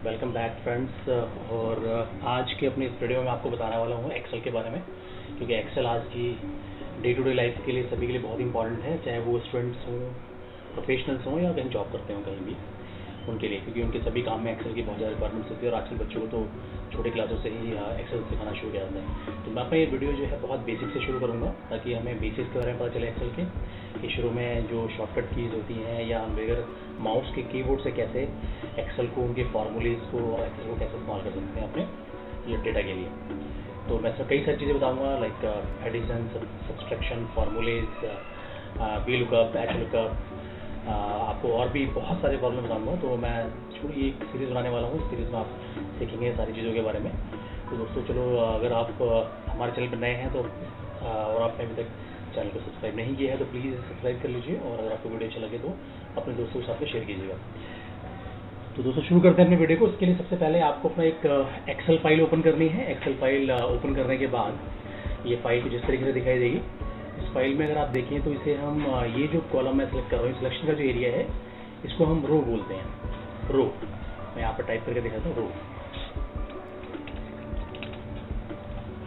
Welcome back friends. और आज के अपने इस वीडियो में आपको बताने वाला हूँ एक्सेल के बारे में, क्योंकि एक्सेल आज की डे टू डे लाइफ के लिए सभी के लिए बहुत इंपॉर्टेंट है, चाहे वो स्टूडेंट्स हों, प्रोफेशनल्स हों या कहीं जॉब करते हों कहीं भी, उनके लिए, क्योंकि उनके सभी काम में एक्सेल की बहुत ज़्यादा रिक्वायरमेंट्स होती है। और आजकल बच्चों को तो छोटे क्लासों से ही एक्सेल सिखाना शुरू किया जाता है। तो मैं अपना ये वीडियो जो है बहुत बेसिक से शुरू करूँगा, ताकि हमें बेसिक्स के बारे में पता चले एक्सेल के, कि शुरू में जो शॉर्टकट कीज़ होती हैं या हम बगैर माउस के कीबोर्ड से कैसे एक्सेल को, उनके फार्मूलेज को और एक्सेल को कैसे इस्तेमाल कर सकते हैं अपने ये डेटा के लिए। तो मैं इसमें कई सारी चीज़ें बताऊँगा, like addition, subtraction, formulas, V lookup, H lookup, आपको और भी बहुत सारे फॉर्मूले बताऊँगा। तो मैं छोटी एक सीरीज़ बनाने वाला हूँ, इस सीरीज़ में आप सीखेंगे सारी चीज़ों के बारे में। तो दोस्तों चलो, अगर आप हमारे चैनल पर नए हैं तो और आपने अभी तक चैनल को सब्सक्राइब नहीं किया है तो प्लीज़ सब्सक्राइब कर लीजिए, और अगर आपको वीडियो अच्छा लगे तो अपने दोस्तों के साथ में शेयर कीजिएगा। तो दोस्तों शुरू करते हैं अपने वीडियो को। इसके लिए सबसे पहले आपको अपना एक एक्सेल फाइल ओपन करनी है। एक्सेल फाइल ओपन करने के बाद ये फाइल कुछ इस तरीके से दिखाई देगी। इस फाइल में अगर आप देखें तो इसे हम ये जो कॉलम मैं सेलेक्ट कर रहा हूँ, सिलेक्शन का जो एरिया है, इसको हम रो बोलते हैं। रो मैं यहाँ पर टाइप करके दिखाता हूँ, रो,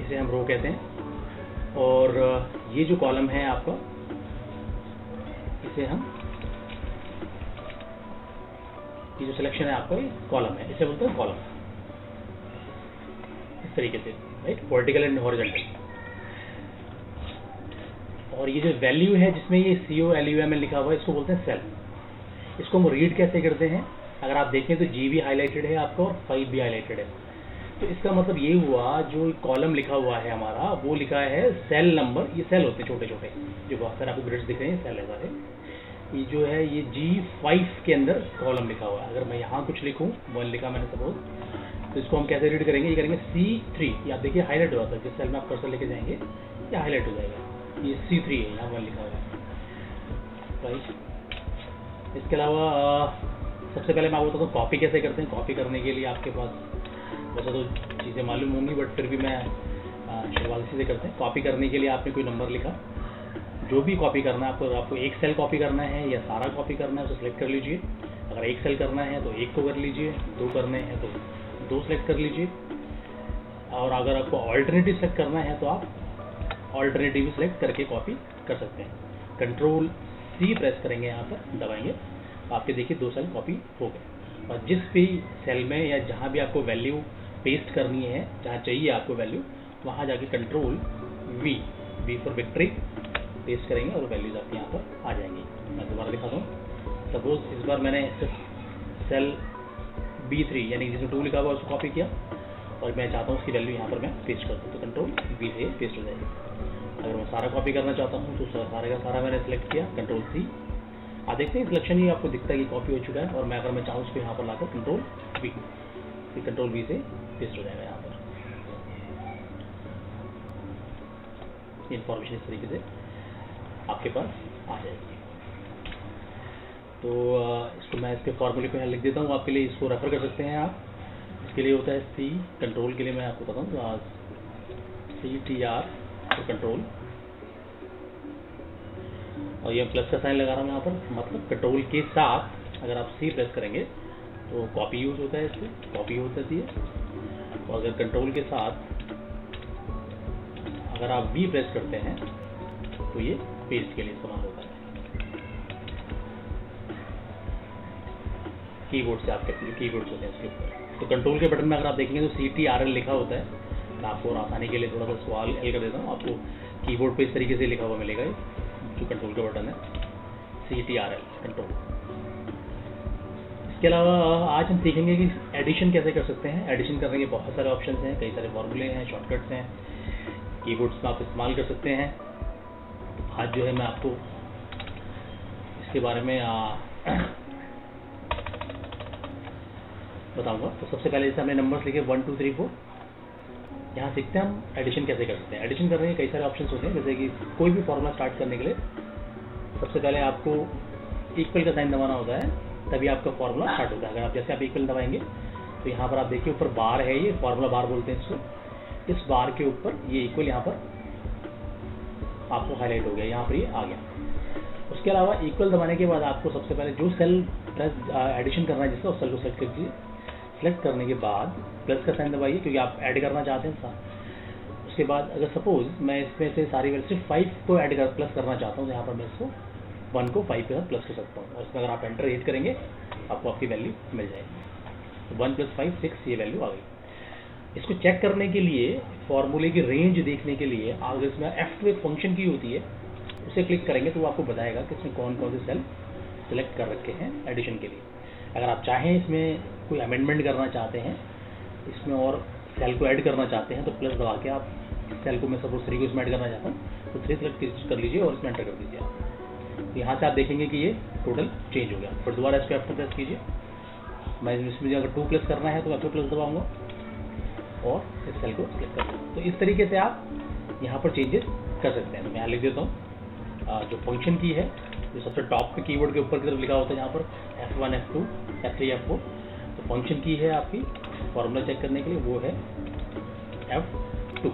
इसे हम रो कहते हैं। और ये जो कॉलम है आपका, इसे हम, ये जो सिलेक्शन है आपका, ये कॉलम है, इसे बोलते हैं कॉलम। इस तरीके से, राइट, वर्टिकल एंड हॉरिजॉन्टल। और ये जो वैल्यू है जिसमें ये COLUMN लिखा हुआ है, इसको बोलते हैं सेल। इसको हम रीड कैसे करते हैं, अगर आप देखें तो G भी हाईलाइटेड है आपका और 5 भी हाईलाइटेड है। तो इसका मतलब ये हुआ, जो कॉलम लिखा हुआ है हमारा, वो लिखा है सेल नंबर। ये सेल होते हैं छोटे छोटे, जो बहुत सारे आपको ग्रिड्स दिख रहे हैं, सेल है सारे। ये जो है ये G5 के अंदर कॉलम लिखा हुआ है। अगर मैं यहाँ कुछ लिखूँ, 1 लिखा मैंने सपोज, तो इसको हम कैसे रीड करेंगे, ये करेंगे C3। ये आप देखिए हाईलाइट हो जाता है, जिस सेल में आप कर्सर लेके जाएंगे ये हाईलाइट हो जाएगा। ये C3 है, यहाँ 1 लिखा हुआ है, राइट। इसके अलावा सबसे पहले मैं आपको बताता हूँ कॉपी कैसे करते हैं। कॉपी करने के लिए आपके पास वैसे तो चीज़ें मालूम होंगी, बट फिर भी मैं शुरुआत इसी से करते हैं। कॉपी करने के लिए आपने कोई नंबर लिखा, जो भी कॉपी करना है आपको एक सेल कॉपी करना है या सारा कॉपी करना है, उसे सिलेक्ट कर लीजिए। अगर एक सेल करना है तो एक को कर लीजिए, 2 करने हैं तो 2 सेलेक्ट कर लीजिए। और अगर आपको ऑल्टरनेटिव सेलेक्ट करना है तो आप ऑल्टरनेटिव सेलेक्ट करके कॉपी कर सकते हैं। कंट्रोल C प्रेस करेंगे, यहाँ पर दबाएंगे, आपके देखिए 2 सेल कॉपी हो गए। और जिस भी सेल में या जहाँ भी आपको वैल्यू पेस्ट करनी है, जहाँ चाहिए आपको वैल्यू, वहाँ जाके control V for victory paste करेंगे और वैल्यूज आपके यहाँ पर आ जाएंगी। मैं दोबारा दिखाता हूँ। सपोज इस बार मैंने सिर्फ सेल B3 यानी जिसमें 2 लिखा हुआ उसको कॉपी किया, और मैं चाहता हूँ उसकी वैल्यू यहाँ पर मैं पेस्ट कर दूँ, तो कंट्रोल V से पेस्ट हो जाएगी। अगर मैं सारा कॉपी करना चाहता हूँ तो सारे का सारा मैंने सेलेक्ट किया, कंट्रोल C। आप देखते हैं सिलेक्शन ही आपको दिखता है कि कॉपी हो चुका है। और मैं अगर मैं चाहूँ उसको यहाँ पर लाकर कंट्रोल V, फिर कंट्रोल V से पेस्ट हो जाएगा। यहाँ पर इंफॉर्मेशन इस तरीके से आपके पास आ जाएगी। तो इसको मैं इसके फॉर्मूले को यहाँ लिख देता हूँ आपके लिए, इसको रेफर कर सकते हैं आप। इसके लिए होता है C, कंट्रोल के लिए मैं आपको बताऊँ तो CTR तो कंट्रोल, और ये प्लस का साइन लगा रहा हूँ यहाँ पर, मतलब कंट्रोल के साथ अगर आप C प्रेस करेंगे तो कॉपी यूज होता है, इससे कॉपी हो जाती है। और अगर कंट्रोल के साथ अगर आप V प्रेस करते हैं तो ये पेस्ट के लिए इस्तेमाल होता है। कीबोर्ड से आपके जो कीबोर्ड्स होते हैं उसके ऊपर, तो कंट्रोल के बटन में अगर आप देखेंगे तो CTRL लिखा होता है। मैं आपको और आसानी के लिए थोड़ा सा सवाल L कर देता हूँ, आपको कीबोर्ड पे इस तरीके से लिखा हुआ मिलेगा, जो कंट्रोल का बटन है, CTRL कंट्रोल। इसके अलावा आज हम सीखेंगे कि एडिशन कैसे कर सकते हैं। एडिशन करने के बहुत सारे ऑप्शंस हैं, कई सारे फॉर्मूले हैं, शॉर्टकट्स हैं, कीबोर्ड्स में आप इस्तेमाल कर सकते हैं। आज जो है मैं आपको इसके बारे में बताऊंगा। तो सबसे पहले जैसे हमने नंबर्स लिखे 1 2 3 4, यहाँ सीखते हैं हम एडिशन कैसे कर सकते हैं। एडिशन करने के कई सारे ऑप्शंस होते हैं, जैसे कि कोई भी फॉर्मूला स्टार्ट करने के लिए सबसे पहले आपको इक्वल का साइन दबाना होता है, तभी आपका फॉर्मूला स्टार्ट होता है। अगर आप जैसे आप इक्वल दबाएंगे तो यहाँ पर आप देखिए ऊपर बार है, ये फॉर्मूला बार बोलते हैं इसको। इस बार के ऊपर ये इक्वल यहाँ पर आपको हाईलाइट हो गया, यहाँ पर ये आ गया। उसके अलावा इक्वल दबाने के बाद आपको सबसे पहले जो सेल एडिशन करना है जिसका, उस सेल को सेलेक्ट कीजिए। सेलेक्ट करने के बाद प्लस का साइन दबाइए क्योंकि आप ऐड करना चाहते हैं साथ। उसके बाद अगर सपोज मैं इसमें से सारी वैल्यू सिर्फ 5 को ऐड कर प्लस करना चाहता हूँ तो यहाँ पर मैं इसको 1 को 5 के साथ प्लस कर सकता हूँ और इसमें अगर आप एंटर हिट करेंगे आपको आपकी वैल्यू मिल जाएगी। तो 1 + 5 6 ये वैल्यू आ गई। इसको चेक करने के लिए फॉर्मूले की रेंज देखने के लिए आप इसमें F2 एक फंक्शन की होती है, उसे क्लिक करेंगे तो वो आपको बताएगा कि इसमें कौन कौन से सेल सेलेक्ट कर रखे हैं एडिशन के लिए। अगर आप चाहें इसमें कोई अमेंडमेंट करना चाहते हैं, इसमें और सेल को ऐड करना चाहते हैं तो प्लस दबा के आप सेल को मैं सपोज 3 को इसमें ऐड करना चाहता हूँ तो 3 सेलेक्ट कर लीजिए और इसमें एंटर कर दीजिए आप। तो यहाँ से आप देखेंगे कि ये टोटल चेंज हो गया। फिर दोबारा इसको F2 प्रेस कीजिए। मैं इसमें अगर 2 प्लस करना है तो F2 प्लस दबाऊंगा और इस सेल को सेलेक्ट कर लूँगा। तो इस तरीके से आप यहाँ पर चेंजेस कर सकते हैं। तो मैं यहाँ लिख देता हूँ जो फंक्शन की है, जो सबसे टॉप पे कीवर्ड के ऊपर की तरफ लिखा होता है यहाँ पर F1 F2 F3 F4, तो फंक्शन की है आपकी फॉर्मूला चेक करने के लिए वो है F2।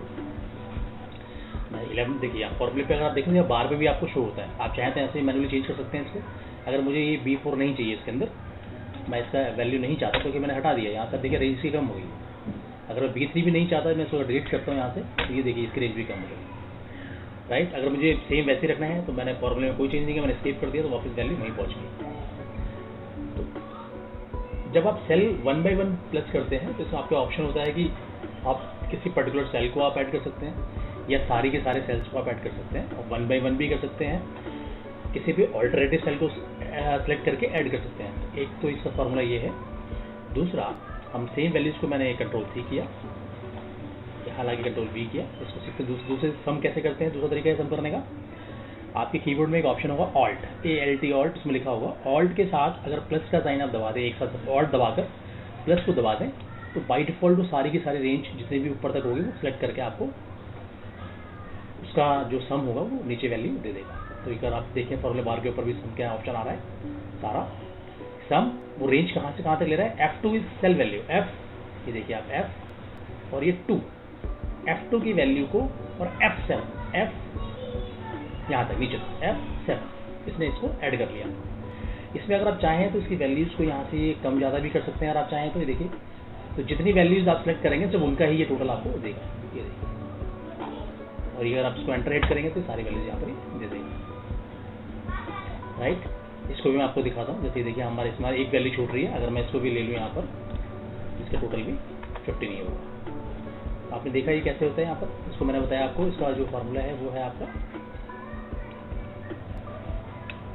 11 देखिए यहाँ फॉर्मूले पे अगर आप देखेंगे बार पे भी आपको शो होता है। आप चाहें तो ऐसे मैनुअली चेंज कर सकते हैं इसको। अगर मुझे ये B4 नहीं चाहिए इसके अंदर, मैं इसका वैल्यू नहीं चाहता क्योंकि मैंने हटा दिया। यहाँ पर देखिए रेंज की कम हो गई। अगर मैं B3 भी नहीं चाहता मैं इसको डिलीट करता हूँ यहाँ से, तो ये देखिए इसकी रेंज भी कम हो गई। राइट, अगर मुझे सेम वैसे रखना है तो मैंने फॉर्मूले में कोई चेंज नहीं किया, मैंने स्केप कर दिया तो वापस वैल्यू वहीं पहुँच गई। तो जब आप सेल 1 by 1 प्लस करते हैं तो इसमें आपका ऑप्शन होता है कि आप किसी पर्टिकुलर सेल को आप ऐड कर सकते हैं या सारी के सारे सेल्स को आप ऐड कर सकते हैं और 1 by 1 भी कर सकते हैं। किसी भी ऑल्टरनेटिव सेल को सेलेक्ट करके ऐड कर सकते हैं। एक तो इसका फॉर्मूला ये है। दूसरा, हम सेम वैल्यूज़ को मैंने Ctrl+C किया, हालांकि Ctrl+V किया। इसको सीखते दूसरे सम कैसे करते हैं, दूसरा तरीका है सम करने का। आपके कीबोर्ड में एक ऑप्शन होगा Alt, ALT Alt, इसमें लिखा होगा। Alt के साथ अगर प्लस का साइन आप दबा दें, एक साथ Alt दबाकर प्लस को दबा दें तो बाई डिफ़ॉल्ट वो सारी की सारी रेंज जितने भी ऊपर तक होगी वो सिलेक्ट करके आपको उसका जो सम होगा वो नीचे वैल्यू दे देगा। तो अगर आप देखें फॉर्मूले बार के ऊपर भी सम क्या ऑप्शन आ रहा है, सारा सम वो रेंज कहाँ से कहाँ तक ले रहा है। F2 is cell value F, ये देखिए आप F और ये 2 F2 की वैल्यू को और F7 F यहाँ तक नीचे F7 इसने इसको ऐड कर लिया। इसमें अगर आप चाहें तो इसकी वैल्यूज़ को यहाँ से कम ज़्यादा भी कर सकते हैं। अगर आप चाहें तो ये देखिए, तो जितनी वैल्यूज़ आप सेलेक्ट करेंगे सिर्फ उनका ही ये टोटल आपको देगा। ये देखिए, और ये अगर आप इसको एंटर हिट करेंगे तो सारी वैल्यूज़ यहाँ पर दे देंगे। राइट, इसको भी मैं आपको दिखाता हूँ। जैसे देखिए हमारे इसमें एक वैल्यू छूट रही है, अगर मैं इसको भी ले लूँ यहाँ पर, इसका टोटल भी 50 नहीं होगा। आपने देखा ये कैसे होता है यहाँ पर। इसको मैंने बताया आपको, इसका जो फार्मूला है वो है आपका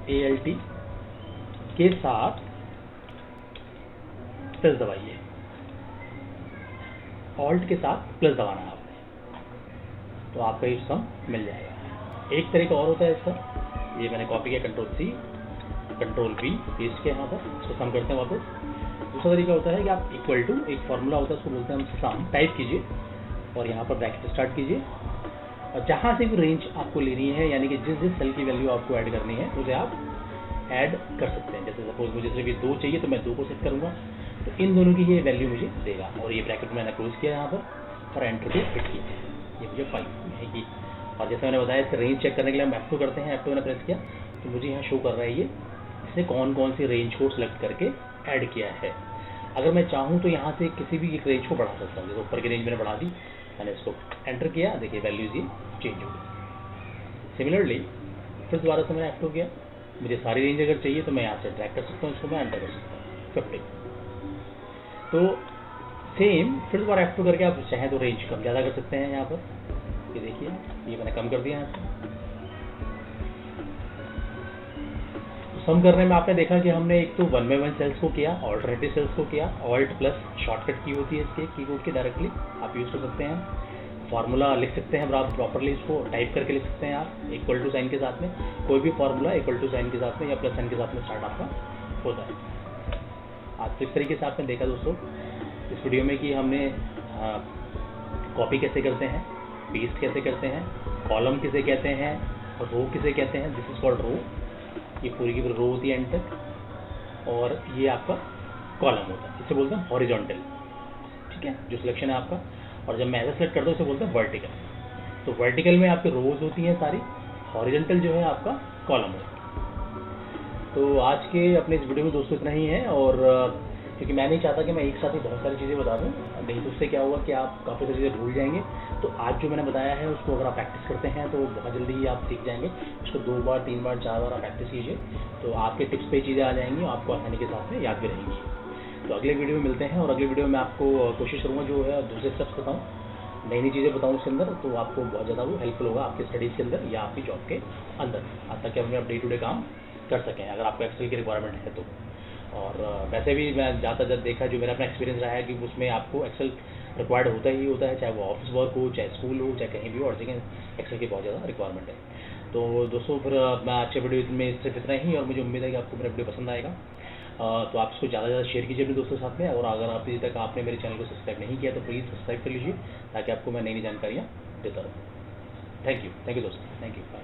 ALT के साथ प्लस दबाइए, Alt के साथ प्लस दबाना है आपने, तो आपका ये सम मिल जाएगा। एक तरीका और होता है इसका, ये मैंने कॉपी किया Ctrl+C Ctrl+V पेस्ट किया यहाँ पर, इसको सम करते हैं वापस। दूसरा तरीका होता है कि आप इक्वल टू एक फार्मूला होता है उसको बोलते हैं हम सम, टाइप कीजिए और यहाँ पर ब्रैकेट स्टार्ट कीजिए और जहाँ से भी रेंज आपको लेनी है, यानी कि जिस जिस सेल की वैल्यू आपको ऐड करनी है उसे आप ऐड कर सकते हैं। जैसे सपोज मुझे सिर्फ ये 2 चाहिए तो मैं 2 को सेट करूँगा, तो इन दोनों की ये वैल्यू मुझे देगा। और ये ब्रैकेट मैंने क्लोज किया यहाँ पर और एंटर को हिट किया, ये मुझे 5 है कि। और जैसे मैंने बताया इसका रेंज चेक करने के लिए हम F2 करते हैं। F2 मैंने प्रेस किया तो मुझे यहाँ शो कर रहा है ये इसने कौन कौन सी रेंज को सिलेक्ट करके ऐड किया है। अगर मैं चाहूँ तो यहाँ से किसी भी एक रेंज को बढ़ा सकता हूँ। जैसे ऊपर की रेंज मैंने बढ़ा दी, मैंने इसको एंटर किया, देखिए वैल्यूज ये चेंज हो गई। सिमिलरली फिर दोबारा से मैंने F2 किया, मुझे सारी रेंज अगर चाहिए तो मैं यहाँ से ट्रैक कर सकता हूँ, इसको मैं एंटर कर सकता हूँ 50। तो सेम फिर दोबारा F2 करके आप चाहें तो रेंज कम ज़्यादा कर सकते हैं। यहाँ पर ये देखिए, ये मैंने कम कर दिया यहाँ से। सम करने में आपने देखा कि हमने एक तो 1 by 1 सेल्स को किया, ऑल्टरनेटिव सेल्स को किया। Alt प्लस शॉर्टकट की होती है इसके कीबोर्ड के, डायरेक्टली आप यूज़ कर सकते हैं। फार्मूला लिख सकते हैं आप प्रॉपरली, इसको टाइप करके लिख सकते हैं आप इक्वल टू साइन के साथ में। कोई भी फार्मूला इक्वल टू साइन के साथ में या प्लस साइन के साथ में स्टार्ट आपका होता है। आज इस तरीके से आपने देखा दोस्तों इस वीडियो में कि हमने कॉपी कैसे करते हैं, पेस्ट कैसे करते हैं, कॉलम किसे कहते हैं, रो किसे कहते हैं। दिस इज कॉल्ड रो, ये पूरी की पूरी रो होती है एंड तक, और ये आपका कॉलम होता है, इसे बोलते हैं हॉरिजॉन्टल। ठीक है, जो सिलेक्शन है आपका। और जब मैं ऐसा सेलेक्ट करता हूँ इसे बोलते हैं वर्टिकल। तो वर्टिकल में आपकी रोज होती हैं सारी, हॉरिजॉन्टल जो है आपका कॉलम होता है। तो आज के अपने इस वीडियो में दोस्तों इतना ही है। और क्योंकि मैं नहीं चाहता कि मैं एक साथ ही बहुत सारी चीज़ें बता दूँ, नहीं तो उससे क्या होगा कि आप काफ़ी सारी चीज़ें भूल जाएंगे। तो आज जो मैंने बताया है उसको अगर आप प्रैक्टिस करते हैं तो बहुत जल्दी ही आप सीख जाएंगे। उसको 2 बार 3 बार 4 बार आप प्रैक्टिस कीजिए, तो आपके टिप्स पे चीज़ें आ जाएंगी और आपको आसानी के साथ में याद भी रहेंगी। तो अगले वीडियो में मिलते हैं, और अगले वीडियो में आपको कोशिश करूँगा जो है दूसरे स्टेप्स बताऊँ, नई नई चीज़ें बताऊँ उसके अंदर, तो आपको बहुत ज़्यादा वो हेल्पफुल होगा आपकी स्टडीज़ के अंदर या आपकी जॉब के अंदर, ताकि अपने आप डे टू डे काम कर सकें अगर आपको एक्सेल की रिक्वायरमेंट है तो। और वैसे भी मैं ज़्यादा देखा, जो मेरा अपना एक्सपीरियंस रहा है कि उसमें आपको एक्सेल रिक्वायर्ड होता ही होता है, चाहे वो ऑफिस वर्क हो, चाहे स्कूल हो, चाहे कहीं भी हो, और जगह एक्सेल की बहुत ज़्यादा रिक्वायरमेंट है। तो दोस्तों फिर मैं आज के वीडियो में सिर्फ इतना ही, और मुझे उम्मीद है कि आपको मेरा वीडियो पसंद आएगा। तो आप इसको ज़्यादा से ज़्यादा शेयर कीजिए अपने दोस्तों के साथ में, और अगर आप अभी तक आपने मेरे चैनल को सब्सक्राइब नहीं किया तो प्लीज़ सब्सक्राइब कर लीजिए, ताकि आपको मैं नई नई जानकारियाँ देता रहूँ। थैंक यू दोस्तों, थैंक यू, बाय।